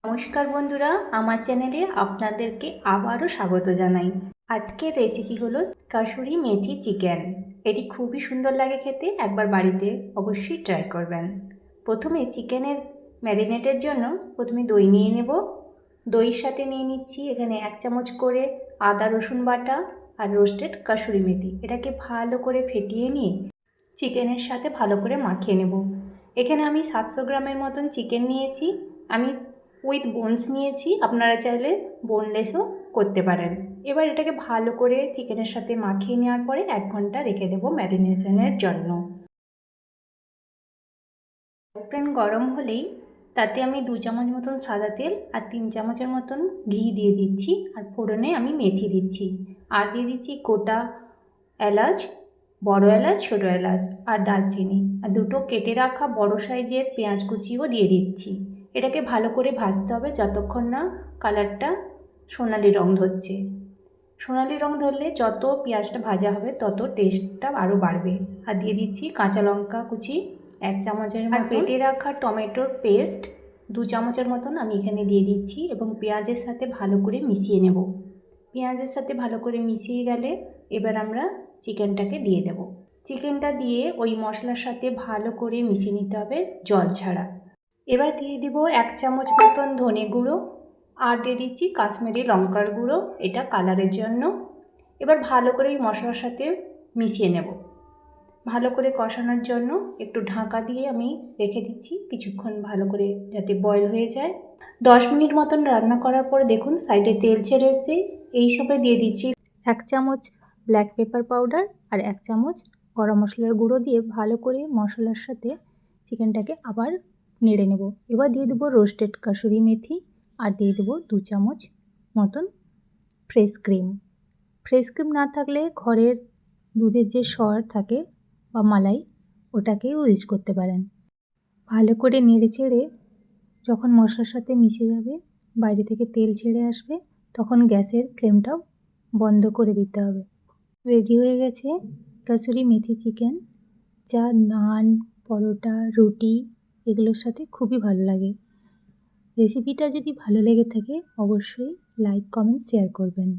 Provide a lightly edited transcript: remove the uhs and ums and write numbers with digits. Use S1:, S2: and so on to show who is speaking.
S1: নমস্কার বন্ধুরা, আমার চ্যানেলে আপনাদেরকে আবারও স্বাগত জানাই। আজকের রেসিপি হলো কাসুরি মেথি চিকেন। এটি খুবই সুন্দর লাগে খেতে, একবার বাড়িতে অবশ্যই ট্রাই করবেন। প্রথমে চিকেনের ম্যারিনেটের জন্য প্রথমে দই নিয়ে নেব। দইয়ের সাথে নিয়ে নিচ্ছি এখানে 1 চামচ করে আদা রসুন বাটা আর রোস্টেড কাসুরি মেথি। এটাকে ভালো করে ফেটিয়ে নিয়ে চিকেনের সাথে ভালো করে মাখিয়ে নেব। এখানে আমি 700 গ্রামের মতন চিকেন নিয়েছি। আমি উইথ বোনস নিয়েছি, আপনারা চাইলে বোনলেসও করতে পারেন। এবার এটাকে ভালো করে চিকেনের সাথে মাখিয়ে নেওয়ার পরে 1 ঘন্টা রেখে দেবো ম্যারিনেশনের জন্য। প্যান গরম হলেই তাতে আমি 2 চামচ মতন সাদা তেল আর 3 চামচের মতন ঘি দিয়ে দিচ্ছি, আর ফোড়নে আমি মেথি দিচ্ছি, আর দিয়ে দিচ্ছি গোটা এলাচ, বড় এলাচ, ছোটো এলাচ আর দারচিনি, আর 2টো কেটে রাখা বড় সাইজের পেঁয়াজ কুচিও দিয়ে দিচ্ছি। এটাকে ভালো করে ভাজতে হবে যতক্ষণ না কালারটা সোনালি রং ধরছে। সোনালি রং ধরলে যত পেঁয়াজটা ভাজা হবে তত টেস্টটা আরও বাড়বে। আর দিয়ে দিচ্ছি কাঁচা লঙ্কা কুচি 1 চামচের মতো, আর বেটে রাখা টমেটোর পেস্ট 2 চামচের মতন আমি এখানে দিয়ে দিচ্ছি এবং পেঁয়াজের সাথে ভালো করে মিশিয়ে নেব। পেঁয়াজের সাথে ভালো করে মিশিয়ে গেলে এবার আমরা চিকেনটাকে দিয়ে দেব। চিকেনটা দিয়ে ওই মশলার সাথে ভালো করে মিশিয়ে নিতে হবে জল ছাড়া। এবার দিয়ে দিব 1 চামচ মতন ধনে গুঁড়ো, আর দিয়ে দিচ্ছি কাশ্মীরি লঙ্কার গুঁড়ো, এটা কালারের জন্য। এবার ভালো করে এই মশলার সাথে মিশিয়ে নেব। ভালো করে কষানোর জন্য একটু ঢাকা দিয়ে আমি রেখে দিচ্ছি কিছুক্ষণ, ভালো করে যাতে বয়েল হয়ে যায়। 10 মিনিট মতন রান্না করার পর দেখুন সাইডে তেল ছেড়ে এসে এই সবে দিয়ে দিচ্ছি 1 চামচ ব্ল্যাক পেপার পাউডার আর 1 চামচ গরম মশলার গুঁড়ো দিয়ে ভালো করে মশলার সাথে চিকেনটাকে আবার নেড়ে নেব। এবার দিয়ে দেবো রোস্টেড কাসুরি মেথি, আর দিয়ে দেবো 2 চামচ মতন ফ্রেশ ক্রিম। ফ্রেশ ক্রিম না থাকলে ঘরের দুধের যে সর থাকে বা মালাই, ওটাকেও ইউজ করতে পারেন। ভালো করে নেড়ে চেড়ে যখন মশলার সাথে মিশে যাবে, বাইরে থেকে তেল ছেড়ে আসবে, তখন গ্যাসের ফ্লেমটাও বন্ধ করে দিতে হবে। রেডি হয়ে গেছে কাসুরি মেথি চিকেন, যা নান, পরোটা, রুটি এগুলোর সাথে খুবই ভালো লাগে। রেসিপিটা যদি ভালো লেগে থাকে অবশ্যই লাইক, কমেন্ট, শেয়ার করবেন।